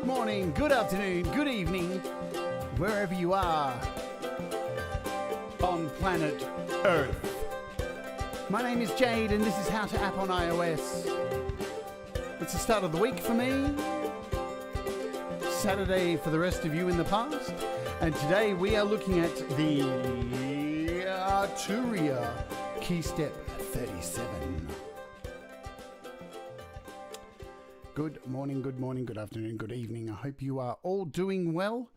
Good morning, good afternoon, good evening, wherever you are on planet Earth. My name is Jade and this is How to App on iOS. It's the start of the week for me, Saturday for the rest of you in the past, and today we are looking at the Arturia Keystep 37. Good morning, good afternoon, good evening. I hope you are all doing well.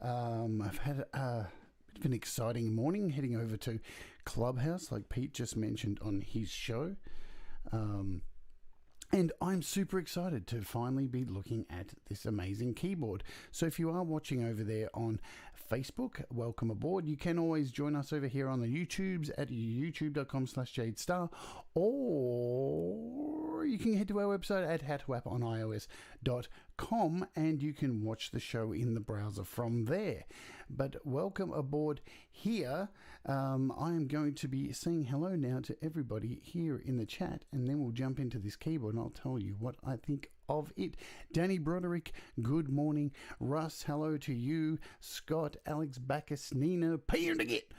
I've had a bit of an exciting morning heading over to Clubhouse, like Pete just mentioned on his show. And I'm super excited to finally be looking at this amazing keyboard. So if you are watching over there on Facebook, welcome aboard. You can always join us over here on the YouTubes at youtube.com/JadeStarr, or you can head to our website at howtoapponIOS.com and you can watch the show in the browser from there. But welcome aboard here. I am going to be saying hello now to everybody here in the chat, and then we'll jump into this keyboard and I'll tell you what I think of it. Danny Broderick, good morning. Russ, hello to you. Scott, Alex Bacchus, Nina, Peter to get.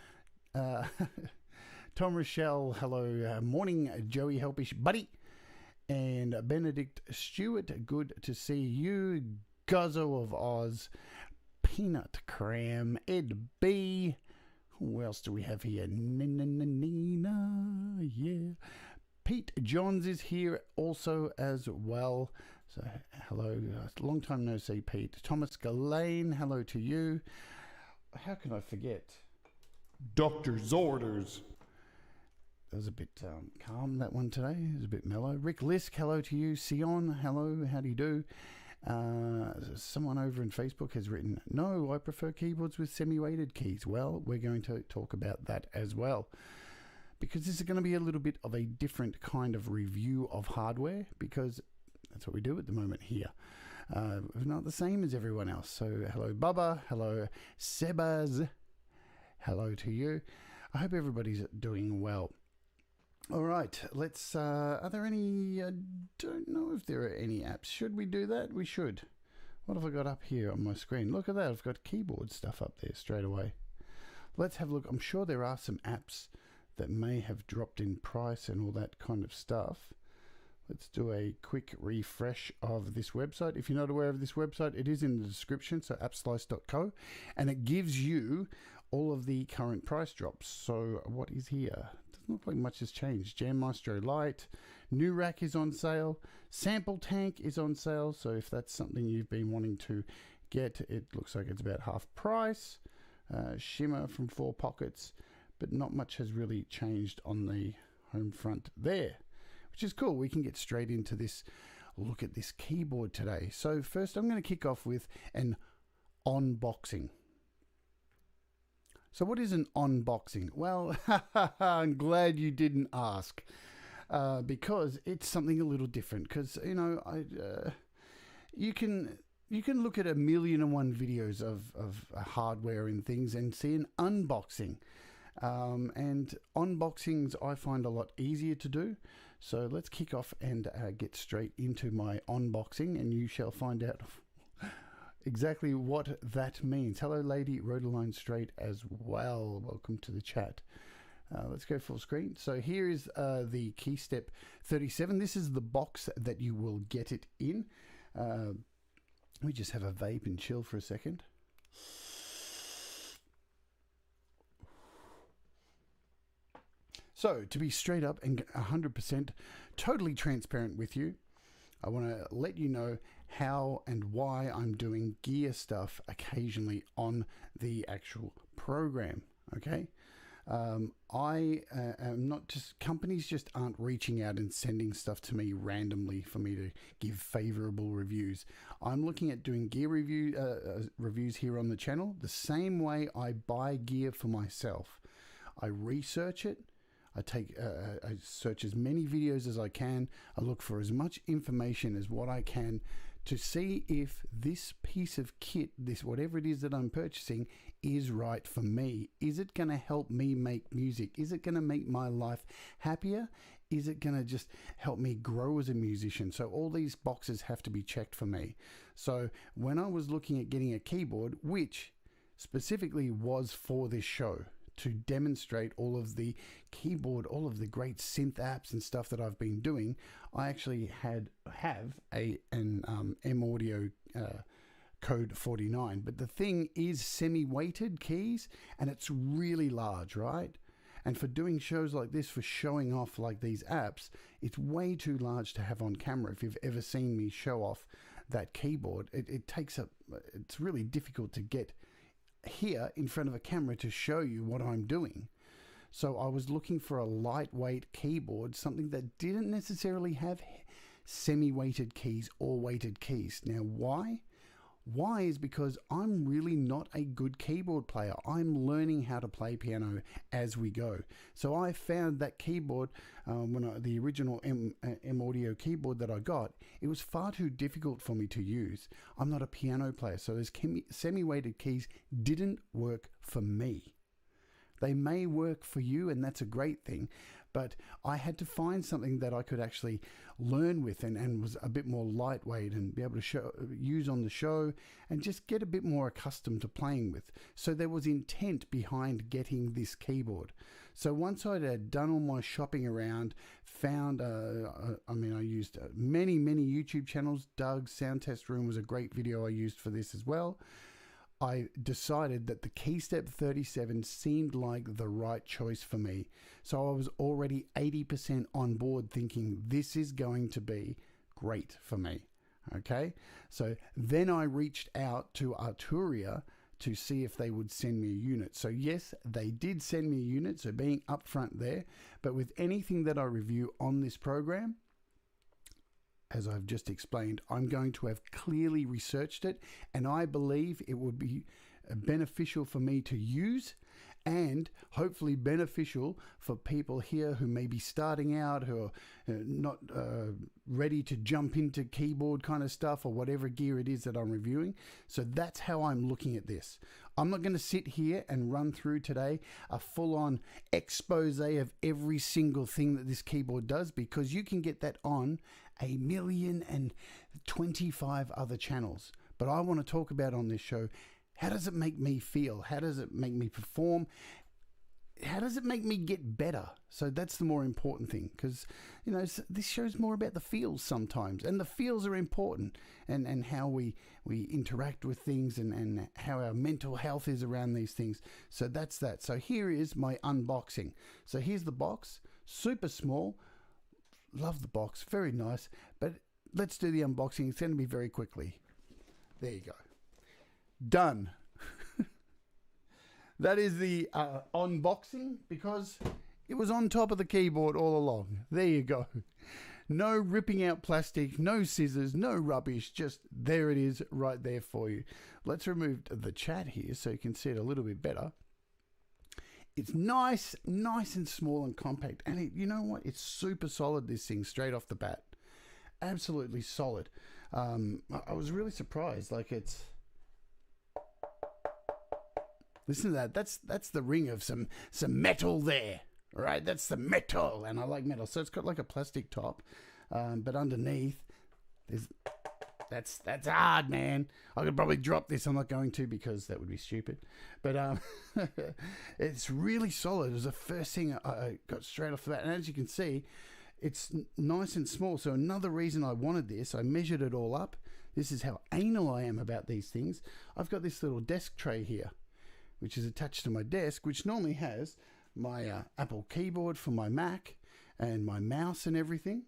Tom Rochelle, hello. Morning, Joey Helpish, buddy. And Benedict Stewart, good to see you. Guzzo of Oz, Peanut Cram, Ed B. Who else do we have here? Nina, yeah. Pete Johns is here also as well. So hello, long time no see, Pete. Thomas Gallane, hello to you. How can I forget? Dr. Zorders. That was a bit calm, that one today. It was a bit mellow. Rick Lisk, hello to you. Sion, hello, how do you do? Someone over in Facebook has written, no, I prefer keyboards with semi-weighted keys. Well, we're going to talk about that as well, because this is going to be a little bit of a different kind of review of hardware, because that's what we do at the moment here. We're not the same as everyone else. So hello Bubba, hello Sebas, hello to you. I hope everybody's doing well. All right, let's, are there any, I don't know if there are any apps. Should we do that? We should. What have I got up here on my screen? Look at that, I've got keyboard stuff up there straight away. Let's have a look. I'm sure there are some apps that may have dropped in price and all that kind of stuff. Let's do a quick refresh of this website. If you're not aware of this website, it is in the description, so appslice.co, and it gives you all of the current price drops. So what is here? Doesn't look like much has changed. Jam Maestro Lite, New Rack is on sale, Sample Tank is on sale, so if that's something you've been wanting to get, it looks like it's about half price. Shimmer from 4 Pockets, but not much has really changed on the home front there, which is cool. We can get straight into this look at this keyboard today. So first I'm going to kick off with an unboxing. So what is an unboxing? Well, I'm glad you didn't ask, because it's something a little different. Because, you know, you can look at 1,000,001 videos of hardware and things and see an unboxing. And unboxings I find a lot easier to do. So let's kick off and get straight into my unboxing, and you shall find out exactly what that means. Hello, Lady Rhodaline Straight as well. Welcome to the chat. Let's go full screen. So here is the Keystep 37. This is the box that you will get it in. Let me just have a vape and chill for a second. So to be straight up and 100% totally transparent with you, I want to let you know how and why I'm doing gear stuff occasionally on the actual program. Okay, I am not just, companies just aren't reaching out and sending stuff to me randomly for me to give favorable reviews. I'm looking at doing gear reviews here on the channel the same way I buy gear for myself. I research it. I search as many videos as I can. I look for as much information as what I can to see if this piece of kit, this whatever it is that I'm purchasing, is right for me. Is it going to help me make music? Is it going to make my life happier? is it going to just help me grow as a musician? So all these boxes have to be checked for me. So when I was looking at getting a keyboard, which specifically was for this show, to demonstrate all of the keyboard, all of the great synth apps and stuff that I've been doing, I actually have an M Audio Code 49. But the thing is semi-weighted keys, and it's really large, right? And for doing shows like this, for showing off like these apps, it's way too large to have on camera. If you've ever seen me show off that keyboard, it takes up, it's really difficult to get here in front of a camera to show you what I'm doing. So I was looking for a lightweight keyboard, something that didn't necessarily have semi-weighted keys or weighted keys. Now why? Why is because I'm really not a good keyboard player. I'm learning how to play piano as we go. So I found that keyboard, the original M Audio keyboard that I got, it was far too difficult for me to use. I'm not a piano player, so those semi-weighted keys didn't work for me. They may work for you, and that's a great thing, but I had to find something that I could actually learn with and was a bit more lightweight and be able to use on the show and just get a bit more accustomed to playing with. So there was intent behind getting this keyboard. So once I had done all my shopping around, found, I used many YouTube channels. Doug's Sound Test Room was a great video I used for this as well. I decided that the Keystep 37 seemed like the right choice for me. So I was already 80% on board thinking this is going to be great for me. Okay. So then I reached out to Arturia to see if they would send me a unit. So yes, they did send me a unit. So being upfront there, but with anything that I review on this program, as I've just explained, I'm going to have clearly researched it, and I believe it would be beneficial for me to use and hopefully beneficial for people here who may be starting out, who are not ready to jump into keyboard kind of stuff or whatever gear it is that I'm reviewing. So that's how I'm looking at this. I'm not going to sit here and run through today a full-on expose of every single thing that this keyboard does, because you can get that on 1,025 other channels. But I want to talk about on this show, how does it make me feel? How does it make me perform? How does it make me get better? So that's the more important thing, because this show's more about the feels sometimes, and the feels are important, and how we interact with things, and how our mental health is around these things. So that's that. So here is my unboxing. So here's the box, super small. Love the box, very nice, but let's do the unboxing. It's going to be very quickly. There you go. Done. That is the unboxing, because it was on top of the keyboard all along. There you go. No ripping out plastic, no scissors, no rubbish, just there it is right there for you. Let's remove the chat here so you can see it a little bit better. It's nice and small and compact, and you know what? It's super solid, this thing, straight off the bat. Absolutely solid. I was really surprised. Like, it's... Listen to that. That's the ring of some metal there. All right, that's the metal, and I like metal. So it's got like a plastic top, but underneath, that's hard, man. I could probably drop this. I'm not going to, because that would be stupid. But it's really solid. It was the first thing I got straight off the bat, and as you can see, it's nice and small. So another reason I wanted this, I measured it all up. This is how anal I am about these things. I've got this little desk tray here, which is attached to my desk, which normally has my Apple keyboard for my Mac and my mouse and everything,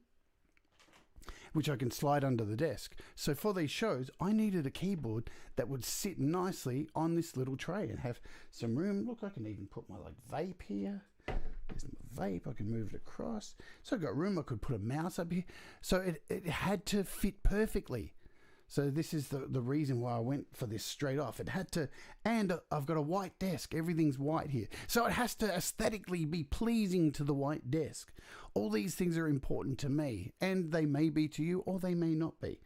which I can slide under the desk. So for these shows, I needed a keyboard that would sit nicely on this little tray and have some room. Look, I can even put my vape here. There's my vape. I can move it across. So I've got room. I could put a mouse up here. So it had to fit perfectly. So this is the reason why I went for this straight off. It had to, and I've got a white desk. Everything's white here. So it has to aesthetically be pleasing to the white desk. All these things are important to me, and they may be to you, or they may not be.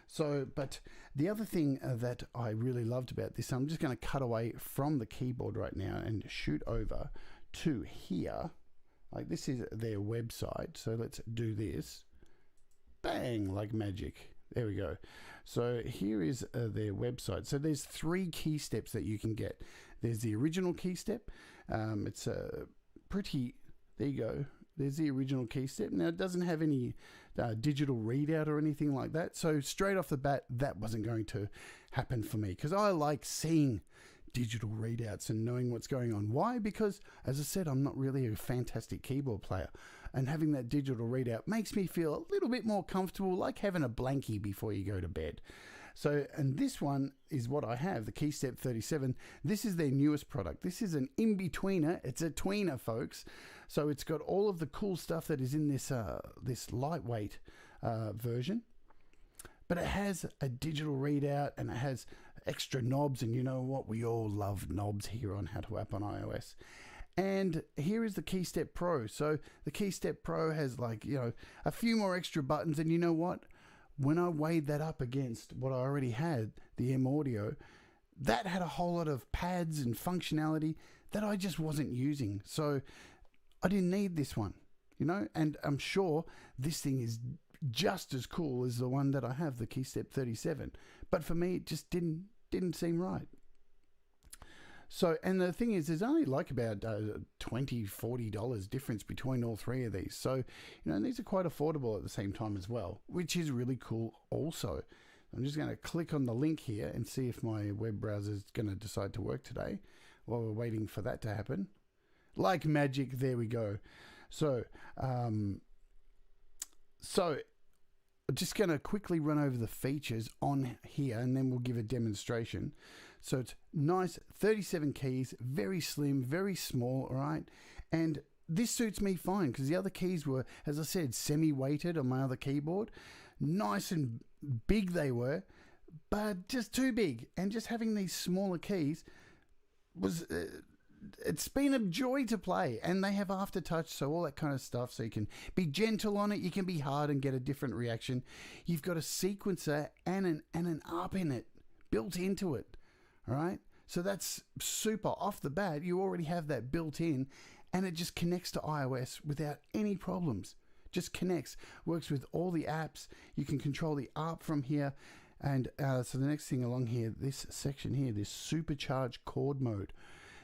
So, but the other thing that I really loved about this, I'm just going to cut away from the keyboard right now and shoot over to here. Like this is their website. So let's do this. Bang, like magic. There we go. So here is their website. So there's 3 key steps that you can get. There's the original key step. It's a pretty, there you go. There's the original key step. Now it doesn't have any digital readout or anything like that. So straight off the bat, that wasn't going to happen for me because I like seeing digital readouts and knowing what's going on. Why? Because as I said, I'm not really a fantastic keyboard player, and having that digital readout makes me feel a little bit more comfortable, like having a blankie before you go to bed. So, and this one is what I have, the Keystep 37. This is their newest product. This is an in-betweener. It's a tweener, folks. So it's got all of the cool stuff that is in this this lightweight version. But it has a digital readout and it has extra knobs. And you know what? We all love knobs here on How to App on iOS. And here is the Keystep Pro. So the Keystep Pro has, like, you know, a few more extra buttons. And you know what? When I weighed that up against what I already had, the M Audio, that had a whole lot of pads and functionality that I just wasn't using. So I didn't need this one, you know, and I'm sure this thing is just as cool as the one that I have, the Keystep 37. But for me, it just didn't seem right. So, and the thing is, there's only like about $20, $40 difference between all 3 of these. So, you know, these are quite affordable at the same time as well, which is really cool also. I'm just going to click on the link here and see if my web browser is going to decide to work today while we're waiting for that to happen. Like magic, there we go. So, I'm just going to quickly run over the features on here and then we'll give a demonstration. So it's nice, 37 keys, very slim, very small, all right? And this suits me fine because the other keys were, as I said, semi-weighted on my other keyboard. Nice and big they were, but just too big. And just having these smaller keys was... it's been a joy to play, and they have aftertouch, so all that kind of stuff, so you can be gentle on it, you can be hard and get a different reaction. You've got a sequencer and an up in it, built into it, all right? So that's super. Off the bat, you already have that built in, and it just connects to iOS without any problems. Just connects, works with all the apps. You can control the ARP from here, and so the next thing along here, this section here, this supercharged chord mode.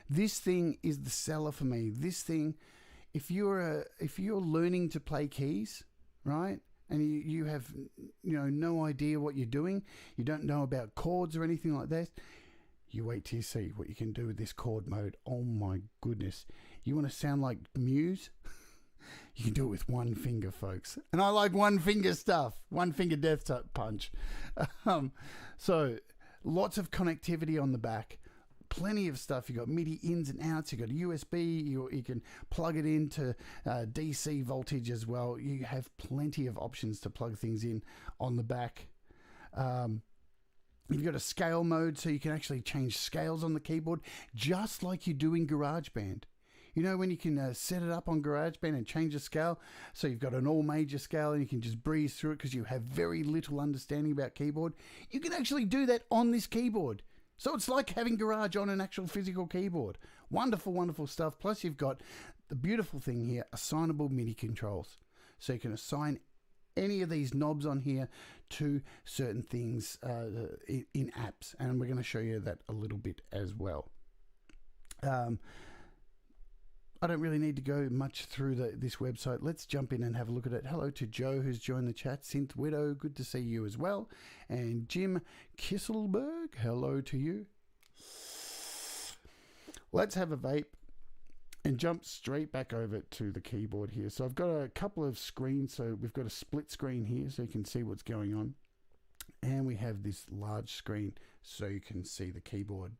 This thing is the seller for me. This thing, if you're learning to play keys, right, and you have no idea what you're doing, you don't know about chords or anything like that, you wait till you see what you can do with this chord mode. Oh my goodness! You want to sound like Muse? You can do it with one finger, folks. And I like one finger stuff, one finger death punch. So lots of connectivity on the back. Plenty of stuff. You got MIDI ins and outs. You got a USB. You can plug it into DC voltage as well. You have plenty of options to plug things in on the back. You've got a scale mode, so you can actually change scales on the keyboard, just like you do in GarageBand. You know, when you can set it up on GarageBand and change the scale, so you've got an all major scale and you can just breeze through it because you have very little understanding about keyboard. You can actually do that on this keyboard. So it's like having Garage on an actual physical keyboard. Wonderful, wonderful stuff. Plus you've got the beautiful thing here, assignable MIDI controls. So you can assign any of these knobs on here to certain things in apps. And we're going to show you that a little bit as well. I don't really need to go much through this website. Let's jump in and have a look at it. Hello to Joe, who's joined the chat. Synth Widow, good to see you as well. And Jim Kisselberg, hello to you. Let's have a vape and jump straight back over to the keyboard here. So I've got a couple of screens. So we've got a split screen here so you can see what's going on. And we have this large screen so you can see the keyboard.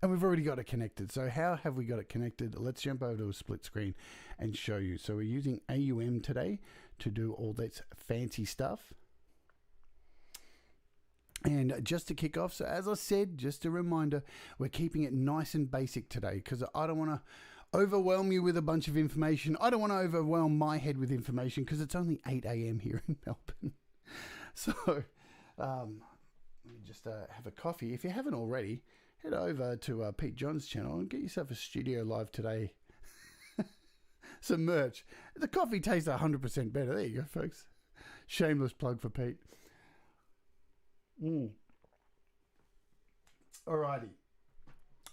And we've already got it connected. So how have we got it connected? Let's jump over to a split screen and show you. So we're using AUM today to do all that fancy stuff. And just to kick off, so as I said, just a reminder, we're keeping it nice and basic today because I don't want to overwhelm you with a bunch of information. I don't want to overwhelm my head with information because it's only 8 a.m. here in Melbourne. So let me just have a coffee. If you haven't already, head over to Pete John's channel and get yourself a Studio Live Today. Some merch. The coffee tastes 100% better. There you go, folks. Shameless plug for Pete. Alrighty.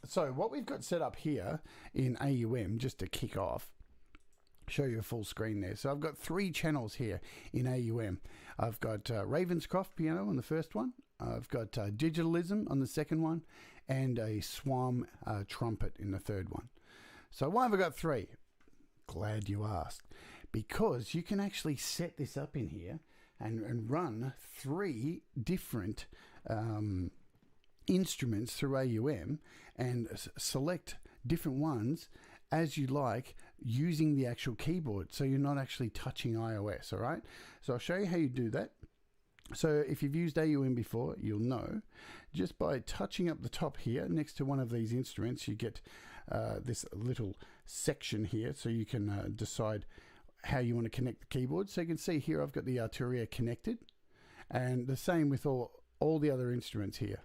So what we've got set up here in AUM, just to kick off, show you a full screen there. So I've got 3 channels here in AUM. I've got Ravenscroft piano on the first one. I've got Digitalism on the second one, and a Swam trumpet in the third one. So why have I got 3? Glad you asked. Because you can actually set this up in here and run 3 different instruments through AUM and select different ones as you like using the actual keyboard, so you're not actually touching iOS. All right, so I'll show you how you do that. So if you've used AUM before, you'll know just by touching up the top here next to one of these instruments, you get this little section here, so you can decide how you want to connect the keyboard. So you can see here I've got the Arturia connected, and the same with all the other instruments here.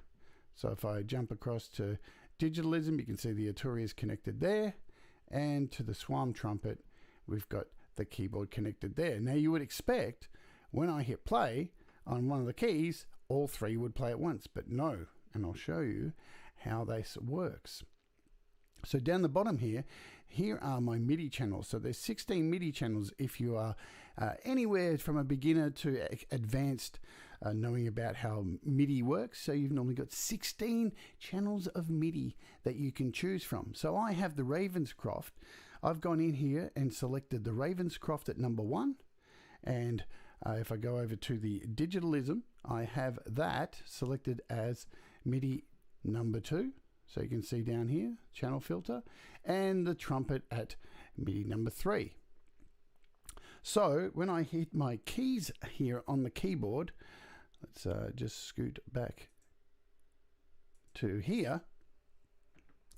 So if I jump across to Digitalism, you can see the Arturia is connected there, and to the Swam trumpet we've got the keyboard connected there. Now you would expect when I hit play on one of the keys all 3 would play at once, but no, and I'll show you how this works. So down the bottom here are my MIDI channels. So there's 16 MIDI channels if you are anywhere from a beginner to advanced, knowing about how MIDI works. So you've normally got 16 channels of MIDI that you can choose from. So I have the Ravenscroft. I've gone in here and selected the Ravenscroft at number 1, and if I go over to the Digitalism, I have that selected as MIDI number 2. So you can see down here, channel filter, and the trumpet at MIDI number 3. So when I hit my keys here on the keyboard, let's just scoot back to here,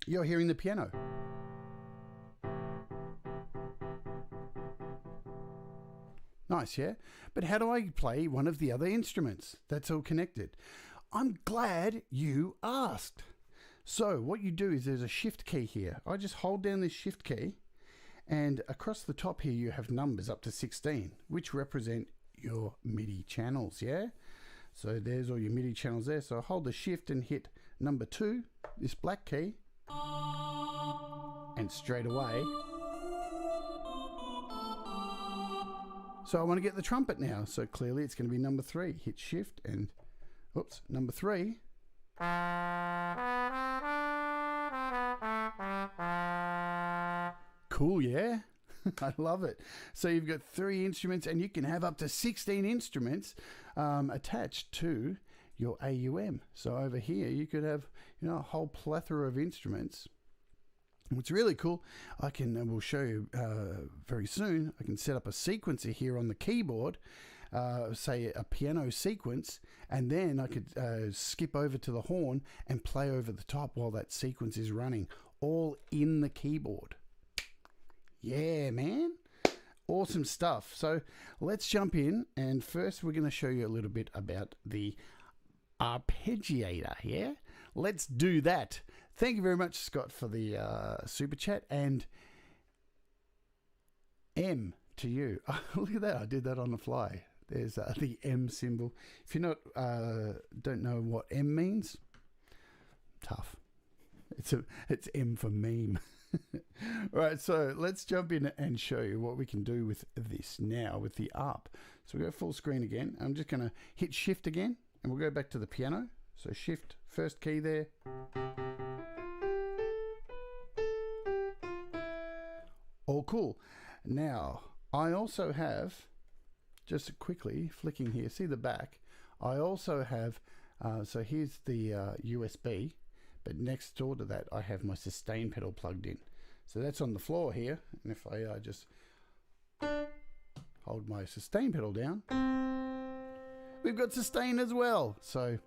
you're hearing the piano. Nice, yeah? But how do I play one of the other instruments? That's all connected. I'm glad you asked. So what you do is there's a shift key here. I just hold down this shift key, and across the top here you have numbers up to 16, which represent your MIDI channels, yeah? So there's all your MIDI channels there. So I hold the shift and hit number 2, this black key, and straight away. So I want to get the trumpet now. So clearly it's going to be number 3. Hit shift and, oops, number 3. Cool, yeah? I love it. So you've got 3 instruments, and you can have up to 16 instruments attached to your AUM. So over here you could have, you know, a whole plethora of instruments. What's really cool, I can, and we'll show you very soon, I can set up a sequencer here on the keyboard, say a piano sequence, and then I could skip over to the horn and play over the top while that sequence is running, all in the keyboard. Yeah, man. Awesome stuff. So let's jump in, and first we're going to show you a little bit about the arpeggiator, yeah? Let's do that. Thank you very much, Scott, for the super chat, and M to you. Oh, look at that. I did that on the fly. There's the M symbol. If you don't know what M means, tough. It's M for meme. All right, so let's jump in and show you what we can do with this now with the ARP. So we go full screen again. I'm just going to hit shift again, and we'll go back to the piano. So shift, first key there. All cool. Now, I also have, just quickly flicking here, see the back, I also have, so here's the USB, but next door to that I have my sustain pedal plugged in. So that's on the floor here, and if I just hold my sustain pedal down, we've got sustain as well. So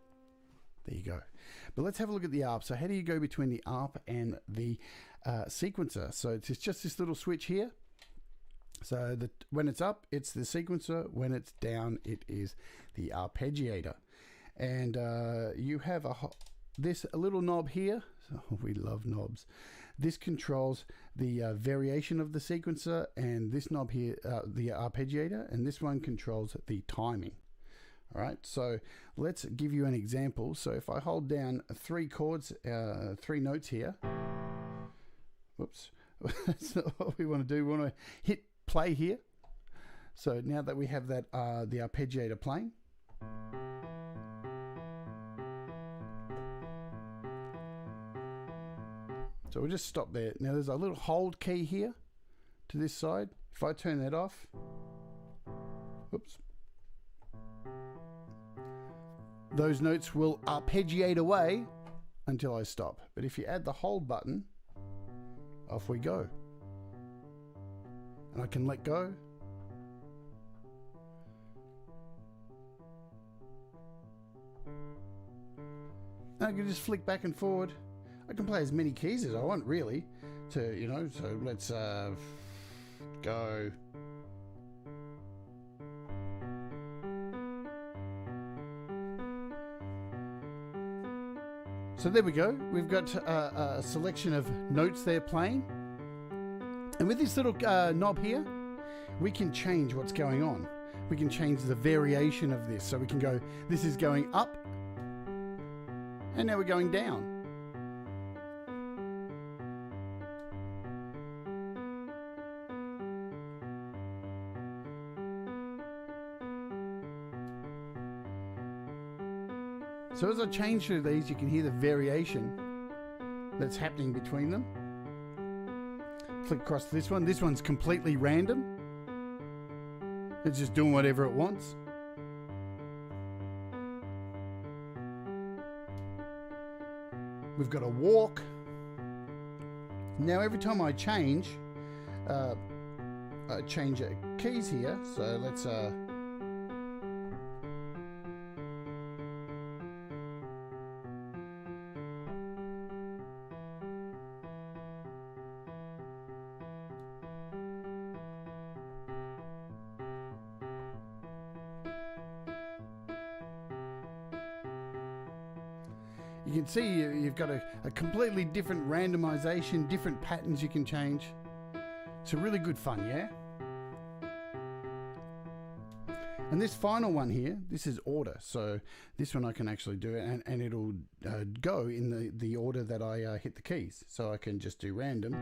there you go. But let's have a look at the ARP. So how do you go between the ARP and the sequencer? So it's just this little switch here. So when it's up, it's the sequencer. When it's down, it is the arpeggiator. And you have this little knob here, oh, we love knobs. This controls the variation of the sequencer, and this knob here, the arpeggiator, and this one controls the timing. All right, so let's give you an example. So if I hold down 3 chords, 3 notes here, whoops, that's not what we want to do. We want to hit play here. So now that we have that, the arpeggiator playing, so we'll just stop there. Now there's a little hold key here to this side. If I turn that off, whoops, those notes will arpeggiate away until I stop. But if you add the hold button, off we go. And I can let go. And I can just flick back and forward. I can play as many keys as I want, really, to, you know, so let's go. So there we go. We've got a selection of notes there playing. And with this little knob here, we can change what's going on. We can change the variation of this. So we can go, this is going up, and now we're going down. So as I change through these, you can hear the variation that's happening between them. Flick across to this one. This one's completely random. It's just doing whatever it wants. We've got a walk. Now every time I change keys here. So let's you can see you've got a completely different randomization, different patterns you can change. It's a really good fun, yeah? And this final one here, this is order. So this one I can actually do it, and it'll go in the order that I hit the keys. So I can just do random.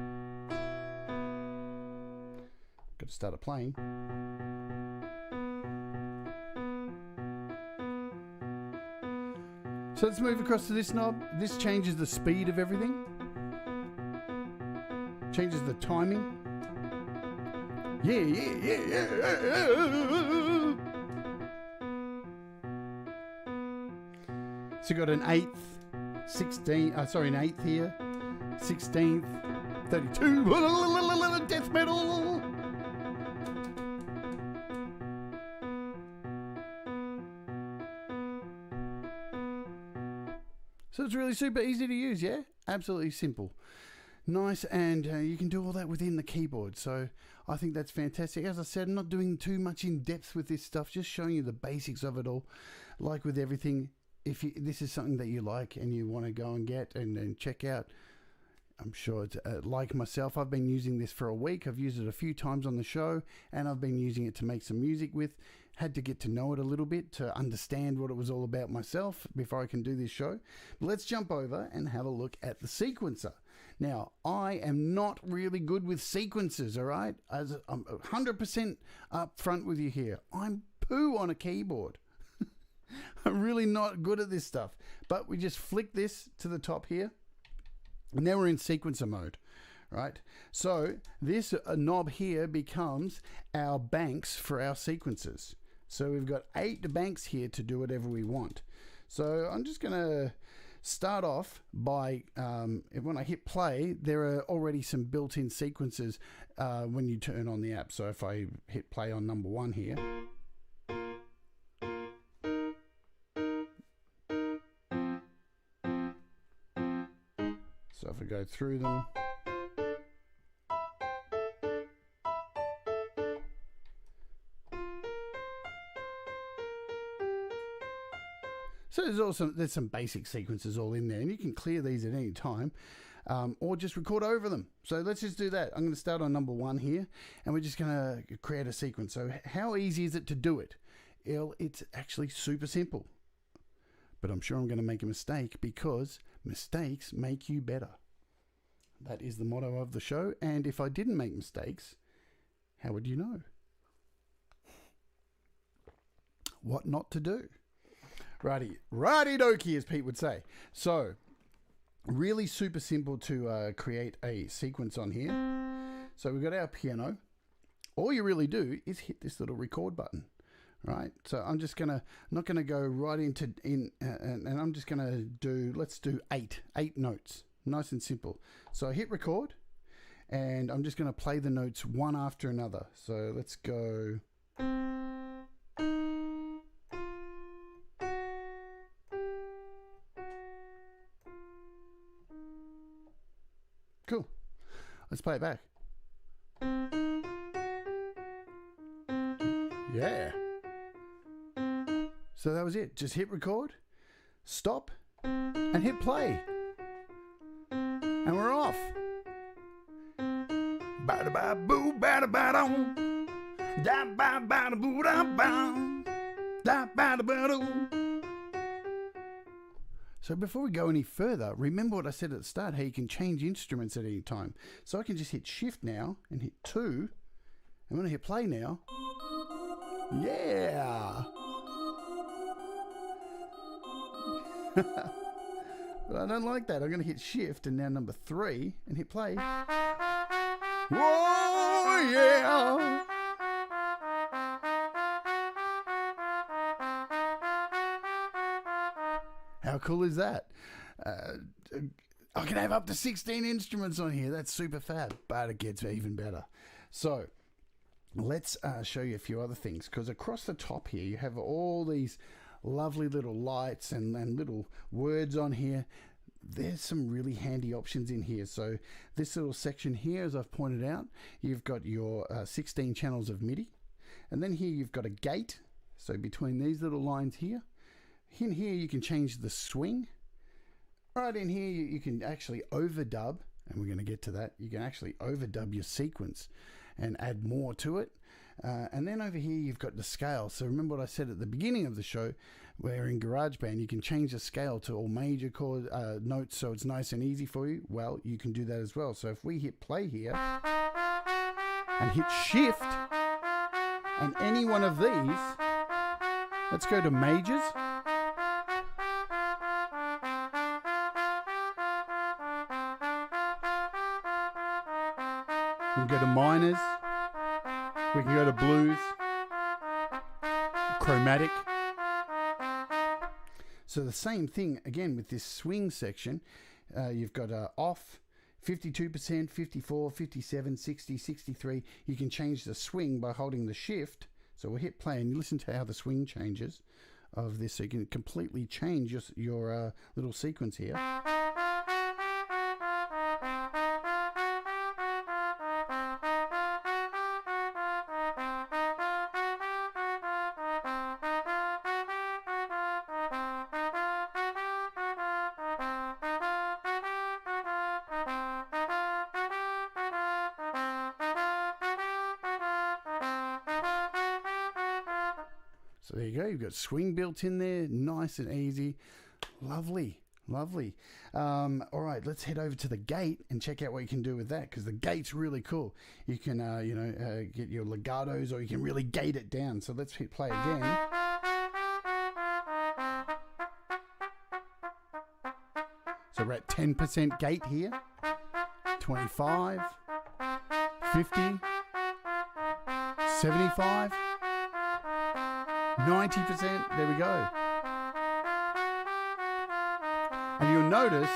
Got to start it playing. So let's move across to this knob. This changes the speed of everything. Changes the timing. Yeah. So you got an 8th, 16th, an 8th here, 16th, 32, death metal. So it's really super easy to use, yeah? Absolutely simple. Nice, and you can do all that within the keyboard. So I think that's fantastic. As I said, I'm not doing too much in depth with this stuff, just showing you the basics of it all. Like with everything, if this is something that you like and you want to go and get and check out, I'm sure it's like myself, I've been using this for a week. I've used it a few times on the show, and I've been using it to make some music with. Had to get to know it a little bit to understand what it was all about myself before I can do this show. But let's jump over and have a look at the sequencer. Now, I am not really good with sequencers, all right? As I'm 100% up front with you here. I'm poo on a keyboard. I'm really not good at this stuff. But we just flick this to the top here, and now we're in sequencer mode. Right, so this knob here becomes our banks for our sequencers. So we've got 8 banks here to do whatever we want. So I'm just going to start off by, when I hit play, there are already some built-in sequences when you turn on the app. So if I hit play on number 1 here. So if I go through them. So there's some basic sequences all in there, and you can clear these at any time, or just record over them. So let's just do that. I'm going to start on number 1 here, and we're just going to create a sequence. So how easy is it to do it? It's actually super simple, but I'm sure I'm going to make a mistake, because mistakes make you better. That is the motto of the show, and if I didn't make mistakes, how would you know what not to do? Righty dokey, as Pete would say. So, really super simple to create a sequence on here. So we've got our piano. All you really do is hit this little record button, right? So I'm not gonna go right and I'm just gonna let's do eight notes, nice and simple. So I hit record, and I'm just gonna play the notes one after another. So let's go. Cool. Let's play it back. Yeah. So that was it. Just hit record, stop, and hit play. And we're off. Bada ba boo, bada bada, da ba bada boo da ba, da bada bada. So before we go any further, remember what I said at the start, how you can change instruments at any time. So I can just hit shift now and hit 2. I'm going to hit play now. Yeah! But I don't like that. I'm going to hit shift and now number 3 and hit play. Whoa, yeah! How cool is that? I can have up to 16 instruments on here. That's super fab, but it gets even better. So let's show you a few other things, because across the top here you have all these lovely little lights and little words on here. There's some really handy options in here. So this little section here, as I've pointed out, you've got your 16 channels of MIDI, and then here you've got a gate. So between these little lines here, in here you can change the swing. Right in here you can actually overdub, and we're going to get to that. You can actually overdub your sequence and add more to it. And then over here you've got the scale. So remember what I said at the beginning of the show, where in GarageBand you can change the scale to all major chord notes, so it's nice and easy for you. Well, you can do that as well. So if we hit play here and hit shift and any one of these, let's go to majors. We can go to minors. We can go to blues, chromatic. So the same thing again with this swing section. You've got off, 52%, 54, 57, 60, 63. You can change the swing by holding the shift. So we'll hit play and listen to how the swing changes of this. So you can completely change your little sequence here. So there you go, you've got swing built in there, nice and easy. Lovely, lovely. All right, let's head over to the gate and check out what you can do with that, because the gate's really cool. You can, get your legatos, or you can really gate it down. So let's hit play again. So we're at 10% gate here, 25, 50, 75, 90%, there we go. And you'll notice,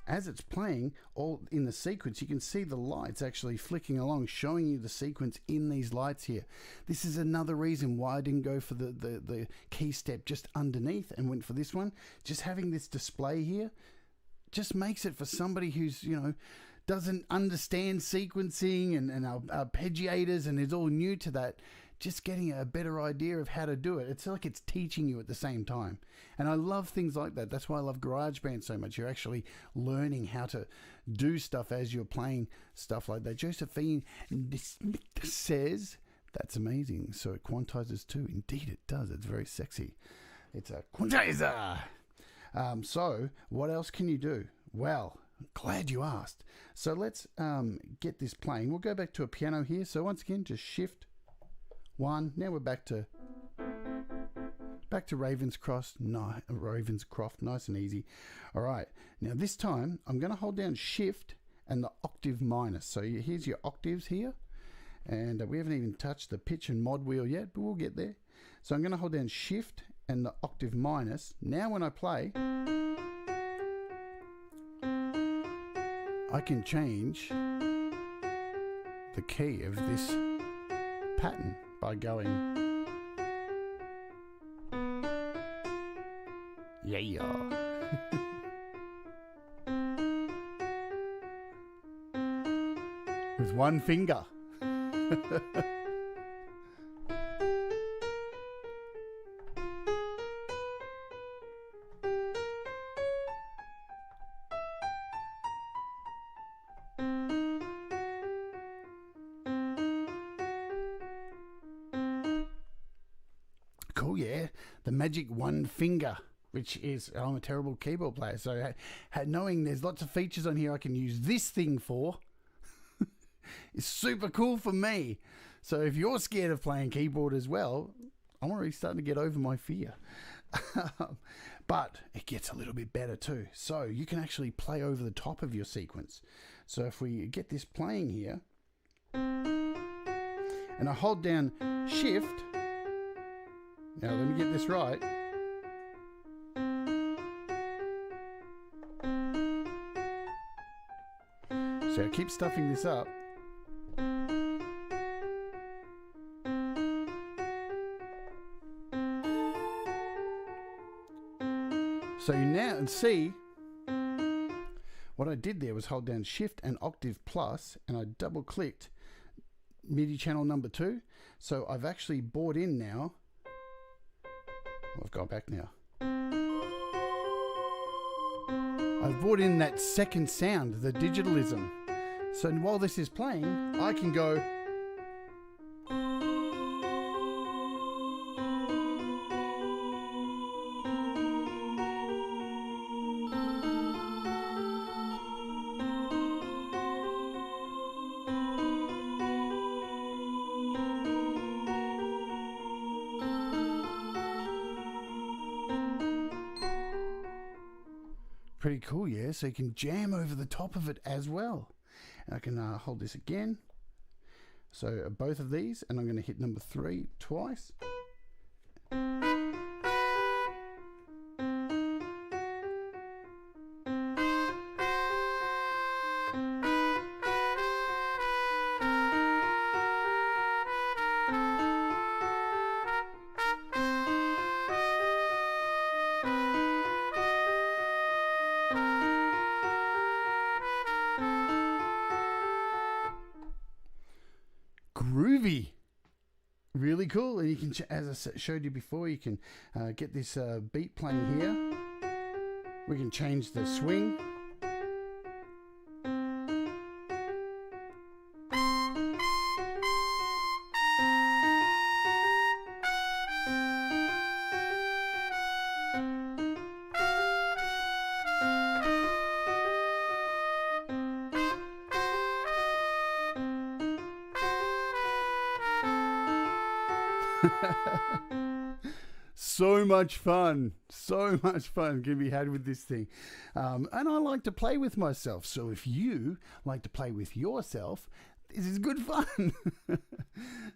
as it's playing, all in the sequence, you can see the lights actually flicking along, showing you the sequence in these lights here. This is another reason why I didn't go for the key step just underneath and went for this one. Just having this display here just makes it for somebody who's, doesn't understand sequencing and arpeggiators and is all new to that, just getting a better idea of how to do it. It's like it's teaching you at the same time. And I love things like that. That's why I love GarageBand so much. You're actually learning how to do stuff as you're playing stuff like that. Josephine says, that's amazing. So it quantizes too. Indeed it does. It's very sexy. It's a quantizer. So what else can you do? Well, glad you asked. So let's get this playing. We'll go back to a piano here. So once again, just shift 1. Now we're back to Ravenscroft. Nice and easy. All right. Now this time I'm going to hold down shift and the octave minus. So here's your octaves here. And we haven't even touched the pitch and mod wheel yet, but we'll get there. So I'm going to hold down shift and the octave minus. Now when I play, I can change the key of this pattern by going yeah. With one finger. Cool, yeah. The magic one finger, which is, I'm a terrible keyboard player, so knowing there's lots of features on here I can use this thing for is super cool for me. So if you're scared of playing keyboard as well, I'm already starting to get over my fear. But it gets a little bit better too. So you can actually play over the top of your sequence. So if we get this playing here, and I hold down shift, now let me get this right. So I keep stuffing this up. So you now see what I did there was hold down shift and octave plus, and I double clicked MIDI channel number 2. So I've actually brought in now, I've gone back now. I've brought in that second sound, the digitalism. So while this is playing, I can go pretty cool, yeah? So you can jam over the top of it as well. And I can hold this again. So both of these, and I'm going to hit number 3 twice. Groovy, really cool. And you can, as I showed you before, you can get this beat playing here. We can change the swing. So much fun can be had with this thing, and I like to play with myself. So if you like to play with yourself, this is good fun.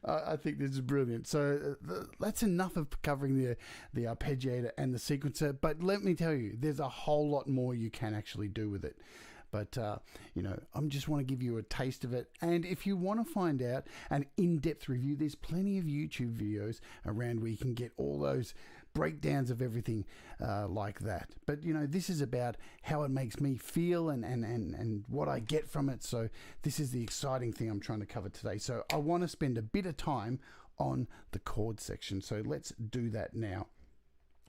I think this is brilliant. So that's enough of covering the arpeggiator and the sequencer, but let me tell you, there's a whole lot more you can actually do with it. But, you know, I just want to give you a taste of it. And if you want to find out an in-depth review, there's plenty of YouTube videos around where you can get all those breakdowns of everything like that. But, you know, this is about how it makes me feel and what I get from it. So this is the exciting thing I'm trying to cover today. So I want to spend a bit of time on the chord section. So let's do that now.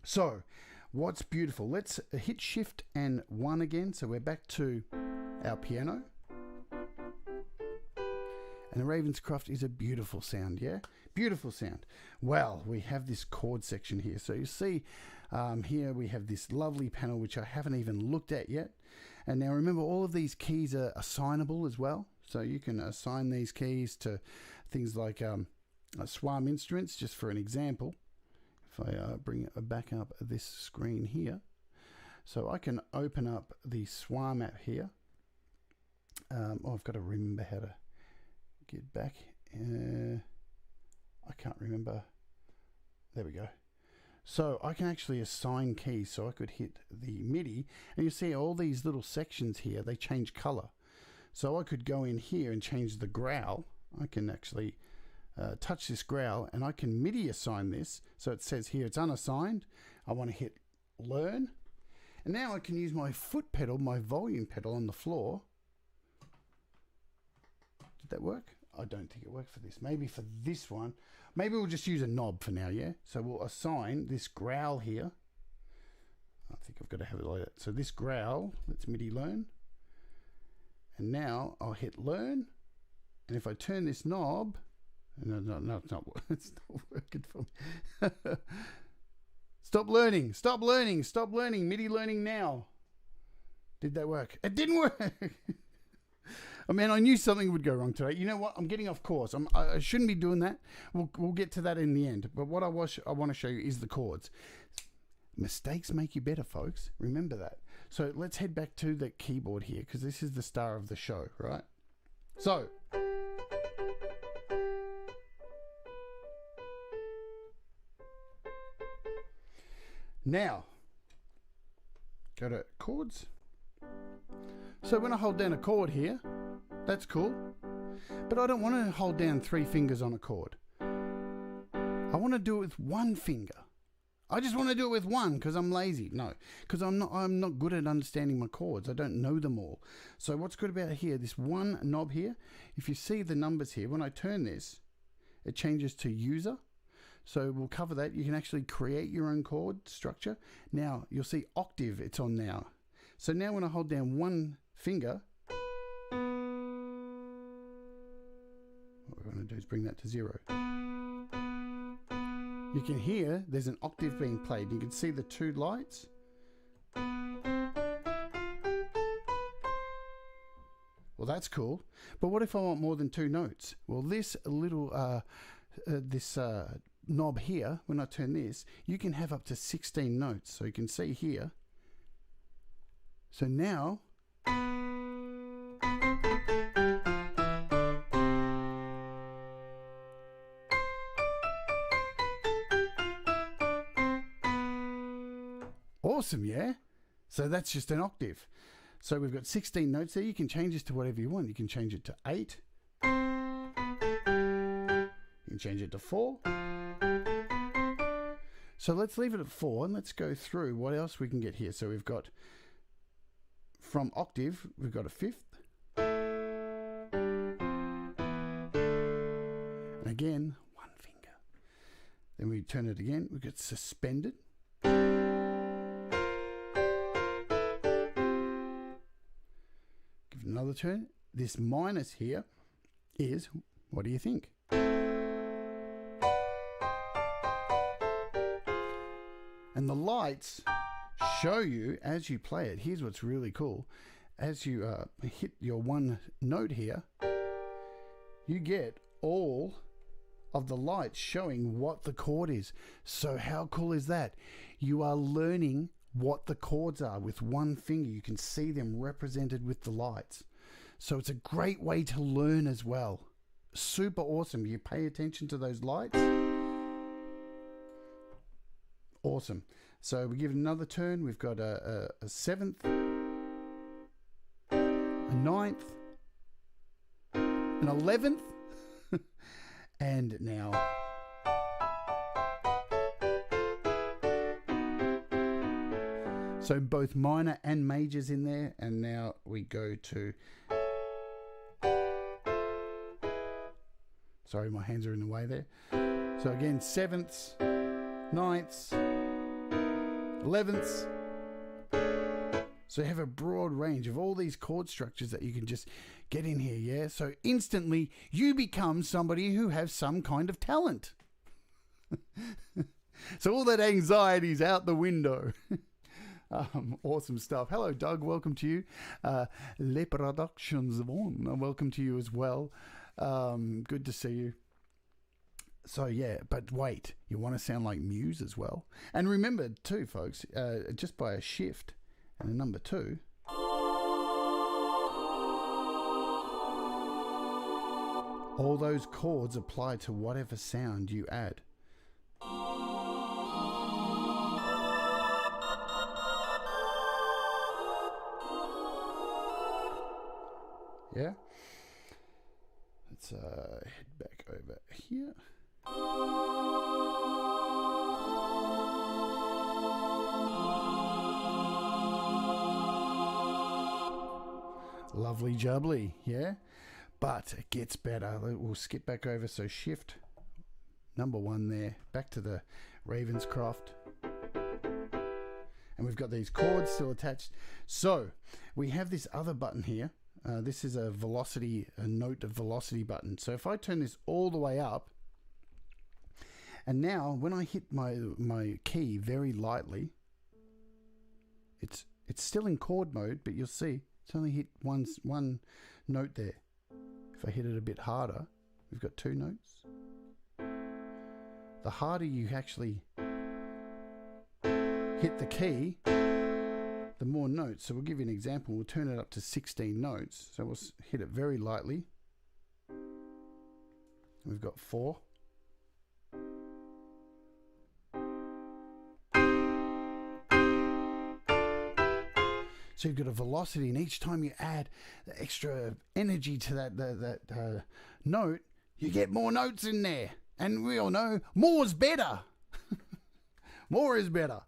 So what's beautiful? Let's hit Shift and 1 again. So we're back to our piano. And the Ravenscroft is a beautiful sound, yeah? Beautiful sound. Well, we have this chord section here. So you see here we have this lovely panel, which I haven't even looked at yet. And now remember, all of these keys are assignable as well. So you can assign these keys to things like Swam instruments, just for an example. If I bring it back up this screen here. So I can open up the Swam app here. I've got to remember how to get back. I can't remember. There we go. So I can actually assign keys. So I could hit the MIDI, and you see all these little sections here, they change color. So I could go in here and change the growl. I can actually touch this growl, and I can MIDI assign this. So it says here it's unassigned. I want to hit learn. And now I can use my foot pedal, my volume pedal on the floor. Did that work? I don't think it worked for this. Maybe for this one. Maybe we'll just use a knob for now, yeah? So we'll assign this growl here. I think I've got to have it like that. So this growl, let's MIDI learn. And now I'll hit learn. And if I turn this knob, no, it's not working for me. Stop learning, stop learning, stop learning, MIDI learning now. Did that work? It didn't work. Oh man, I knew something would go wrong today. You know what? I'm getting off course. I shouldn't be doing that. We'll get to that in the end. But what I want to show you is the chords. Mistakes make you better, folks. Remember that. So let's head back to the keyboard here, because this is the star of the show, right? So now go to chords. So when I hold down a chord here, that's cool. But I don't want to hold down 3 fingers on a chord. I want to do it with 1 finger. I just want to do it with 1 because I'm lazy. No, because I'm not good at understanding my chords. I don't know them all. So what's good about here, this 1 knob here, if you see the numbers here, when I turn this, it changes to user. So we'll cover that. You can actually create your own chord structure. Now you'll see octave, it's on now. So now when I hold down 1 finger, what we're going to do is bring that to 0. You can hear there's an octave being played. You can see the 2 lights. Well, that's cool. But what if I want more than 2 notes? Well, this little knob here, when I turn this, you can have up to 16 notes. So you can see here. So now awesome, yeah? So that's just an octave. So we've got 16 notes there. You can change this to whatever you want. You can change it to 8. You can change it to 4. So let's leave it at 4 and let's go through what else we can get here. So we've got, from octave, we've got a 5th. And again, 1 finger. Then we turn it again. We've got suspended. Give it another turn. This minus here is, what do you think? And the lights show you as you play it. Here's what's really cool. As you hit your 1 note here, you get all of the lights showing what the chord is. So how cool is that? You are learning what the chords are with 1 finger. You can see them represented with the lights. So it's a great way to learn as well. Super awesome. You pay attention to those lights. Awesome. So we give it another turn. We've got a 7th, a 9th, an 11th, and now So both minor and majors in there. And now we go to... Sorry, my hands are in the way there. So again, 7ths, 9ths, 11ths. So you have a broad range of all these chord structures that you can just get in here, yeah? So instantly you become somebody who has some kind of talent. So all that anxiety's out the window. Awesome stuff. Hello, Doug. Welcome to you. Les Productions One. Welcome to you as well. Good to see you. So yeah, but wait, you want to sound like Muse as well. And remember too, folks, just by a shift and a number 2, all those chords apply to whatever sound you add. Yeah? Let's head back over here. Lovely jubbly, yeah? But it gets better. We'll skip back over. So shift, number 1 there, back to the Ravenscroft. And we've got these chords still attached. So we have this other button here. This is a note of velocity button. So if I turn this all the way up, and now when I hit my key very lightly, it's still in chord mode, but you'll see it's only hit one note there. If I hit it a bit harder, we've got 2 notes. The harder you actually hit the key, the more notes. So we'll give you an example. We'll turn it up to 16 notes. So we'll hit it very lightly. We've got 4. So you've got a velocity, and each time you add the extra energy to that note, you get more notes in there. And we all know more's better. More is better.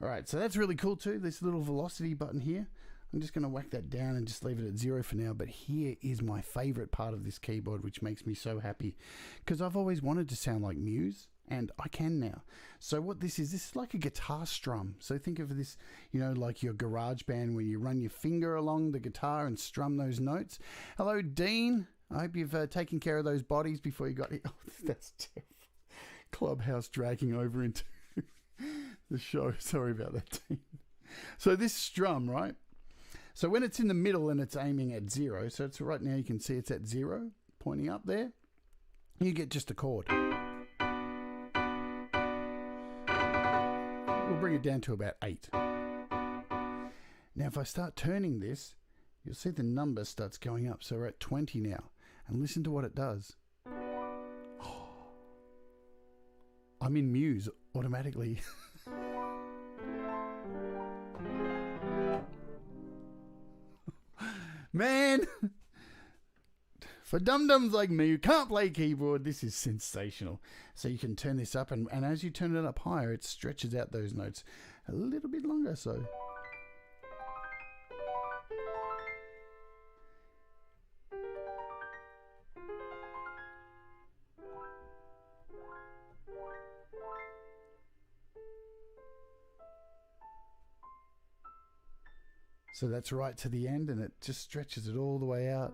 All right, so that's really cool too, this little velocity button here. I'm just going to whack that down and just leave it at 0 for now. But here is my favorite part of this keyboard, which makes me so happy, because I've always wanted to sound like Muse, and I can now. So what this is like a guitar strum. So think of this, you know, like your garage band where you run your finger along the guitar and strum those notes. Hello, Dean. I hope you've taken care of those bodies before you got here. Oh, that's terrible. Clubhouse dragging over into the show. Sorry about that, Dean. So this strum, right? So when it's in the middle and it's aiming at 0, so it's right now you can see it's at 0, pointing up there, you get just a chord. We'll bring it down to about 8. Now if I start turning this, you'll see the number starts going up. So we're at 20 now. And listen to what it does. I'm in Muse automatically. Man, for dum-dums like me who can't play keyboard, this is sensational. So you can turn this up, and as you turn it up higher, it stretches out those notes a little bit longer. So that's right to the end, and it just stretches it all the way out.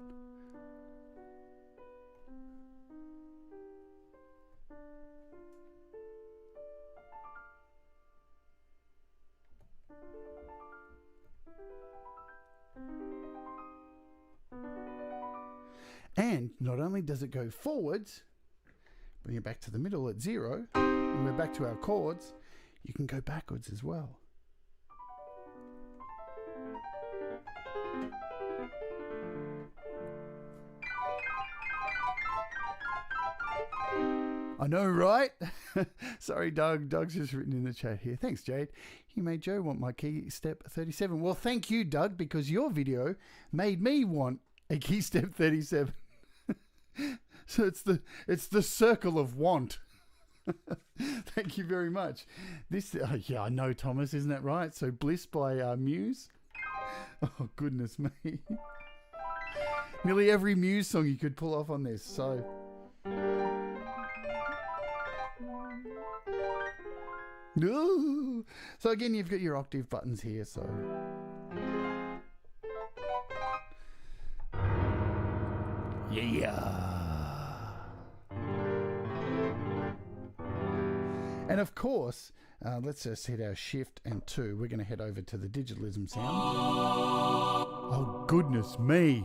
And not only does it go forwards, bring it back to the middle at 0, and we're back to our chords, you can go backwards as well. I know, right? Sorry, Doug. Doug's just written in the chat here. Thanks, Jade. You made Joe want my Keystep 37. Well, thank you, Doug, because your video made me want a Keystep 37. So it's the circle of want. Thank you very much. This, yeah, I know, Thomas, isn't that right? So Bliss by Muse. Oh, goodness me. Nearly every Muse song you could pull off on this. So, ooh. So again, you've got your octave buttons here. So, yeah. And of course, let's just hit our Shift and 2. We're going to head over to the digitalism sound. Oh, goodness me.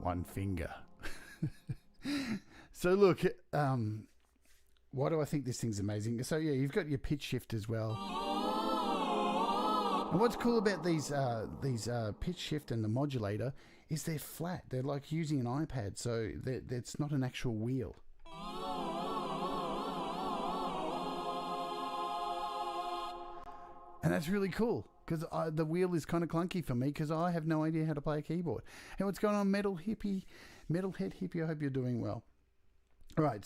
One finger. So look, why do I think this thing's amazing? So yeah, you've got your pitch shift as well. And what's cool about these pitch shift and the modulator is they're flat. They're like using an iPad, so it's not an actual wheel. And that's really cool, because the wheel is kind of clunky for me because I have no idea how to play a keyboard. Hey, what's going on, Metalhead Hippie? I hope you're doing well. All right,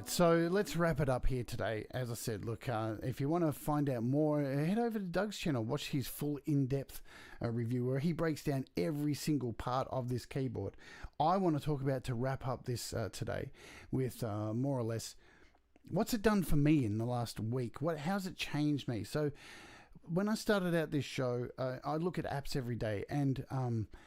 so let's wrap it up here today. As I said, look, if you want to find out more, head over to Doug's channel. Watch his full in-depth review where he breaks down every single part of this keyboard. I want to talk about, to wrap up this today, with more or less what's it done for me in the last week. How's it changed me? So when I started out this show, I look at apps every day, and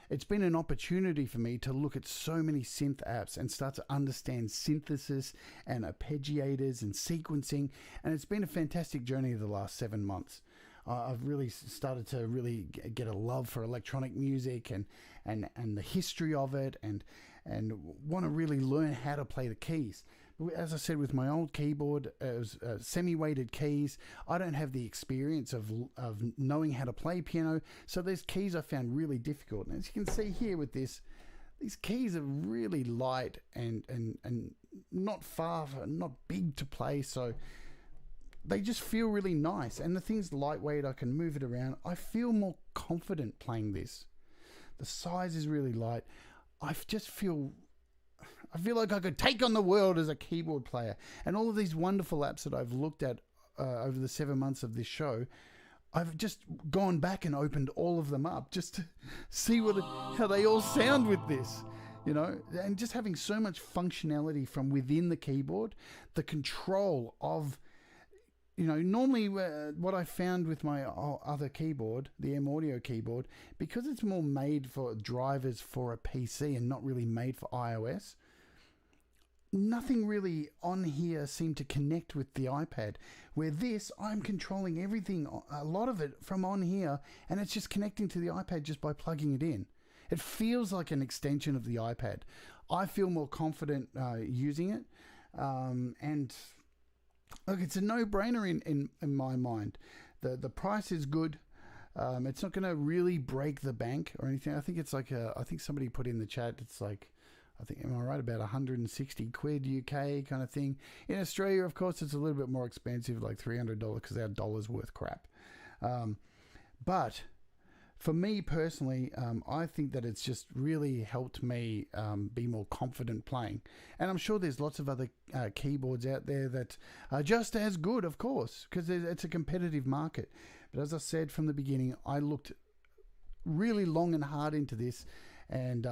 it's been an opportunity for me to look at so many synth apps and start to understand synthesis and arpeggiators and sequencing, and it's been a fantastic journey the last 7 months. I've really started to really get a love for electronic music and the history of it, and want to really learn how to play the keys. As I said, with my old keyboard, it was semi-weighted keys. I don't have the experience of knowing how to play piano, so there's keys I found really difficult. And as you can see here with this, these keys are really light and not big to play, so they just feel really nice. And the thing's lightweight, I can move it around. I feel more confident playing this. The size is really light. I feel like I could take on the world as a keyboard player. And all of these wonderful apps that I've looked at over the 7 months of this show, I've just gone back and opened all of them up just to see how they all sound with this, you know, and just having so much functionality from within the keyboard, the control of, you know, normally what I found with my other keyboard, the M Audio keyboard, because it's more made for drivers for a PC and not really made for iOS, nothing really on here seemed to connect with the iPad. Where this, I'm controlling everything, a lot of it from on here, and it's just connecting to the iPad just by plugging it in. It feels like an extension of the iPad. I feel more confident using it, and look, it's a no-brainer in my mind. The price is good. It's not going to really break the bank or anything. I think it's like I think somebody put in the chat, it's like, am I right, about 160 quid UK kind of thing. In Australia, of course, it's a little bit more expensive, like $300, because our dollar's worth crap. But for me personally, I think that it's just really helped me be more confident playing. And I'm sure there's lots of other keyboards out there that are just as good, of course, because it's a competitive market. But as I said from the beginning, I looked really long and hard into this. And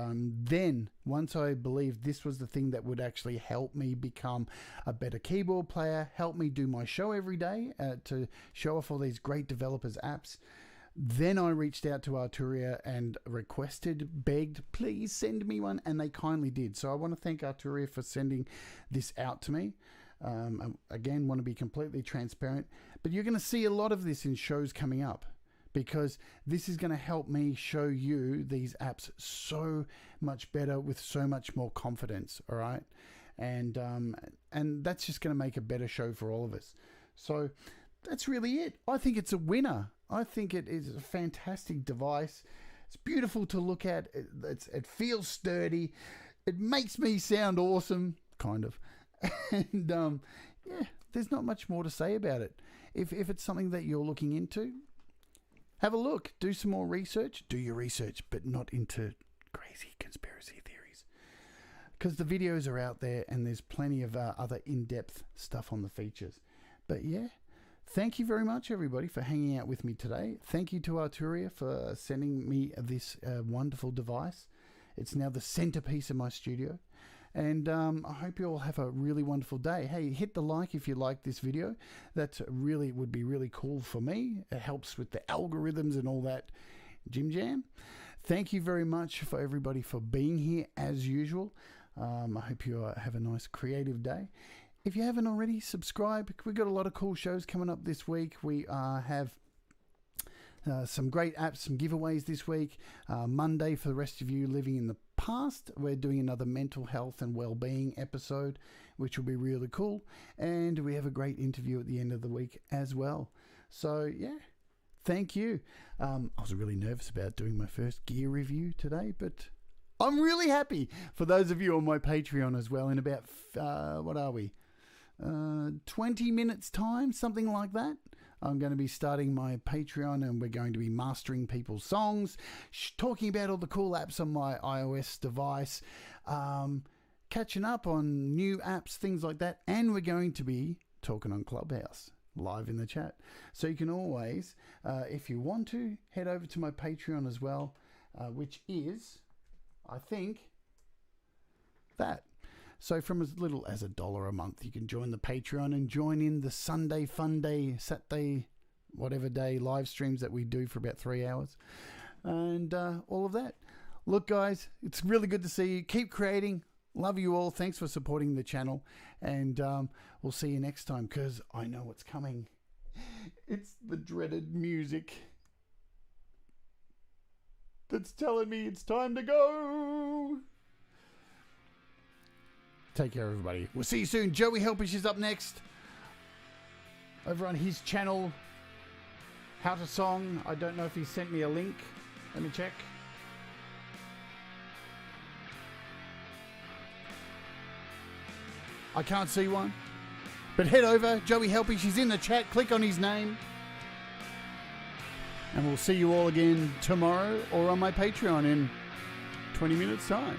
then once I believed this was the thing that would actually help me become a better keyboard player, help me do my show every day, to show off all these great developers' apps, then I reached out to Arturia and begged, please send me one, and they kindly did. So I want to thank Arturia for sending this out to me. Again, want to be completely transparent, but you're going to see a lot of this in shows coming up, because this is going to help me show you these apps so much better with so much more confidence, all right? And that's just going to make a better show for all of us. So that's really it. I think it's a winner. I think it is a fantastic device. It's beautiful to look at. It feels sturdy. It makes me sound awesome, kind of. And yeah, there's not much more to say about it. If it's something that you're looking into, have a look. Do some more research. Do your research, but not into crazy conspiracy theories. Because the videos are out there and there's plenty of other in-depth stuff on the features. But yeah, thank you very much, everybody, for hanging out with me today. Thank you to Arturia for sending me this wonderful device. It's now the centerpiece of my studio. And I hope you all have a really wonderful day. Hey, hit the like if you like this video. That really would be really cool for me. It helps with the algorithms and all that Jim Jam. Thank you very much for everybody for being here as usual. I hope you have a nice creative day. If you haven't already, subscribe. We've got a lot of cool shows coming up this week. We have some great apps, some giveaways this week. Monday, for the rest of you living in the past, we're doing another mental health and well-being episode, which will be really cool. And we have a great interview at the end of the week as well. So, yeah, thank you. I was really nervous about doing my first gear review today, but I'm really happy for those of you on my Patreon as well. In about, 20 minutes time, something like that. I'm going to be starting my Patreon and we're going to be mastering people's songs, talking about all the cool apps on my iOS device, catching up on new apps, things like that. And we're going to be talking on Clubhouse live in the chat. So you can always, if you want to, head over to my Patreon as well, which is, I think, that. So from as little as $1 a month, you can join the Patreon and join in the Sunday Fun Day, Saturday, whatever day live streams that we do for about 3 hours and all of that. Look, guys, it's really good to see you. Keep creating. Love you all. Thanks for supporting the channel. And we'll see you next time because I know what's coming. It's the dreaded music that's telling me it's time to go. Take care, everybody. We'll see you soon. Joey Helpish is up next. Over on his channel, How to Song. I don't know if he sent me a link. Let me check. I can't see one. But head over. Joey Helpish. He's in the chat. Click on his name. And we'll see you all again tomorrow or on my Patreon in 20 minutes' time.